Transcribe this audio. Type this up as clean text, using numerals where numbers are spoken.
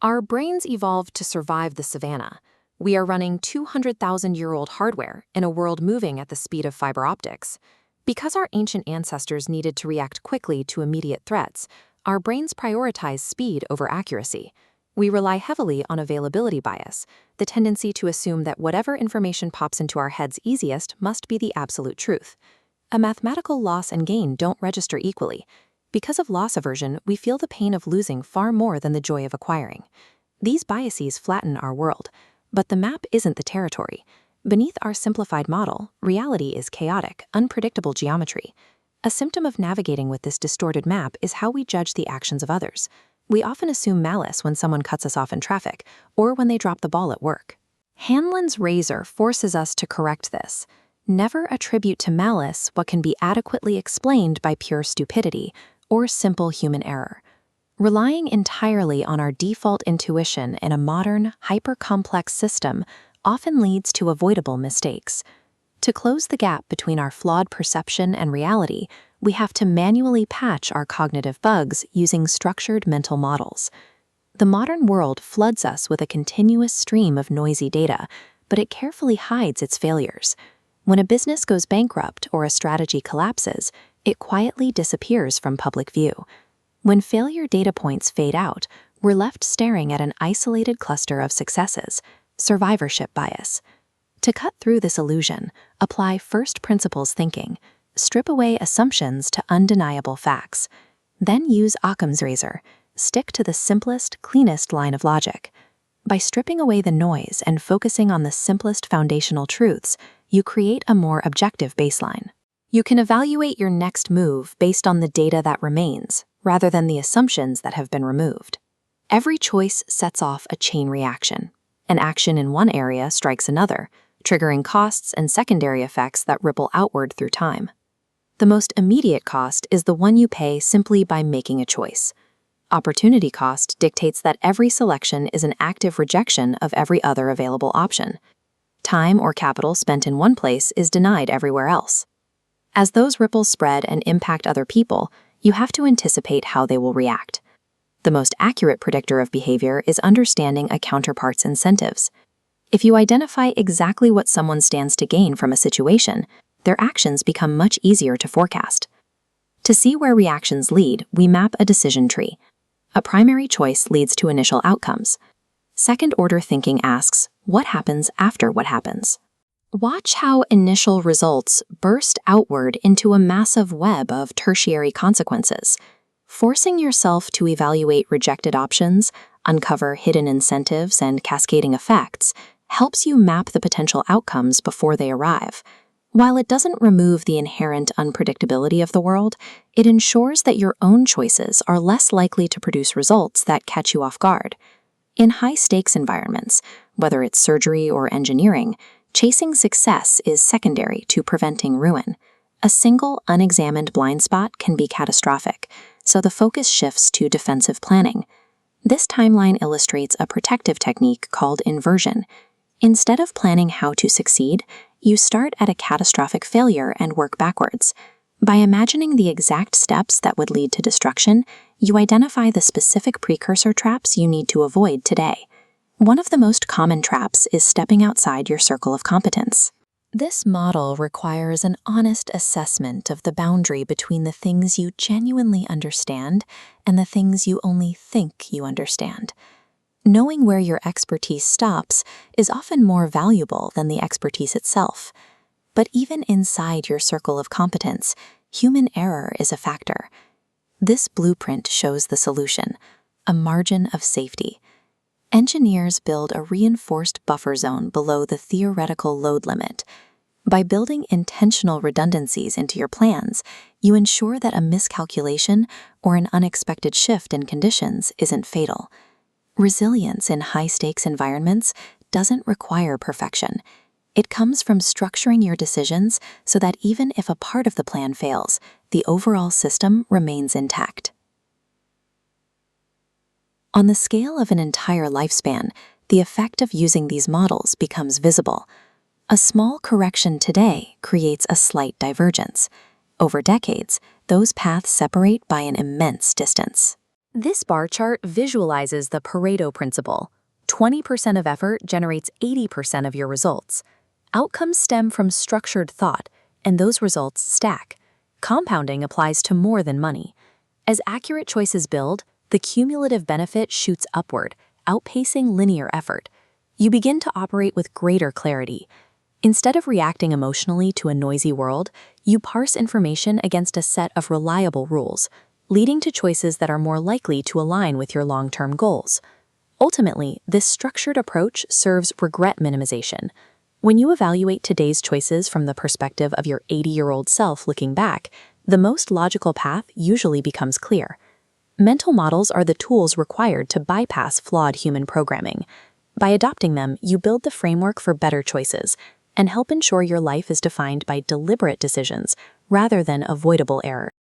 Our brains evolved to survive the savannah. We are running 200,000-year-old hardware in a world moving at the speed of fiber optics. Because our ancient ancestors needed to react quickly to immediate threats, our brains prioritize speed over accuracy. We rely heavily on availability bias, the tendency to assume that whatever information pops into our heads easiest must be the absolute truth. A mathematical loss and gain don't register equally. Because of loss aversion, we feel the pain of losing far more than the joy of acquiring. These biases flatten our world, but the map isn't the territory. Beneath our simplified model, reality is chaotic, unpredictable geometry. A symptom of navigating with this distorted map is how we judge the actions of others. We often assume malice when someone cuts us off in traffic, or when they drop the ball at work. Hanlon's razor forces us to correct this. Never attribute to malice what can be adequately explained by pure stupidity or simple human error. Relying entirely on our default intuition in a modern, hyper-complex system often leads to avoidable mistakes. To close the gap between our flawed perception and reality, we have to manually patch our cognitive bugs using structured mental models. The modern world floods us with a continuous stream of noisy data, but it carefully hides its failures. When a business goes bankrupt or a strategy collapses, it quietly disappears from public view. When failure data points fade out, we're left staring at an isolated cluster of successes, survivorship bias. To cut through this illusion, apply first principles thinking. Strip away assumptions to undeniable facts. Then use Occam's razor. Stick to the simplest, cleanest line of logic. By stripping away the noise and focusing on the simplest foundational truths, you create a more objective baseline. You can evaluate your next move based on the data that remains, rather than the assumptions that have been removed. Every choice sets off a chain reaction. An action in one area strikes another, triggering costs and secondary effects that ripple outward through time. The most immediate cost is the one you pay simply by making a choice. Opportunity cost dictates that every selection is an active rejection of every other available option. Time or capital spent in one place is denied everywhere else. As those ripples spread and impact other people, you have to anticipate how they will react. The most accurate predictor of behavior is understanding a counterpart's incentives. If you identify exactly what someone stands to gain from a situation, their actions become much easier to forecast. To see where reactions lead, we map a decision tree. A primary choice leads to initial outcomes. Second-order thinking asks, what happens after what happens? Watch how initial results burst outward into a massive web of tertiary consequences. Forcing yourself to evaluate rejected options, uncover hidden incentives and cascading effects helps you map the potential outcomes before they arrive. While it doesn't remove the inherent unpredictability of the world, it ensures that your own choices are less likely to produce results that catch you off guard. In high-stakes environments, whether it's surgery or engineering, chasing success is secondary to preventing ruin. A single unexamined blind spot can be catastrophic, so the focus shifts to defensive planning. This timeline illustrates a protective technique called inversion. Instead of planning how to succeed, you start at a catastrophic failure and work backwards. By imagining the exact steps that would lead to destruction, you identify the specific precursor traps you need to avoid today. One of the most common traps is stepping outside your circle of competence. This model requires an honest assessment of the boundary between the things you genuinely understand and the things you only think you understand. Knowing where your expertise stops is often more valuable than the expertise itself. But even inside your circle of competence, human error is a factor. This blueprint shows the solution, a margin of safety. Engineers build a reinforced buffer zone below the theoretical load limit. By building intentional redundancies into your plans, you ensure that a miscalculation or an unexpected shift in conditions isn't fatal. Resilience in high-stakes environments doesn't require perfection. It comes from structuring your decisions so that even if a part of the plan fails, the overall system remains intact. On the scale of an entire lifespan, the effect of using these models becomes visible. A small correction today creates a slight divergence. Over decades, those paths separate by an immense distance. This bar chart visualizes the Pareto principle. 20% of effort generates 80% of your results. Outcomes stem from structured thought, and those results stack. Compounding applies to more than money. As accurate choices build, the cumulative benefit shoots upward, outpacing linear effort. You begin to operate with greater clarity. Instead of reacting emotionally to a noisy world, you parse information against a set of reliable rules, leading to choices that are more likely to align with your long-term goals. Ultimately, this structured approach serves regret minimization. When you evaluate today's choices from the perspective of your 80-year-old self looking back, the most logical path usually becomes clear. Mental models are the tools required to bypass flawed human programming. By adopting them, you build the framework for better choices and help ensure your life is defined by deliberate decisions rather than avoidable error.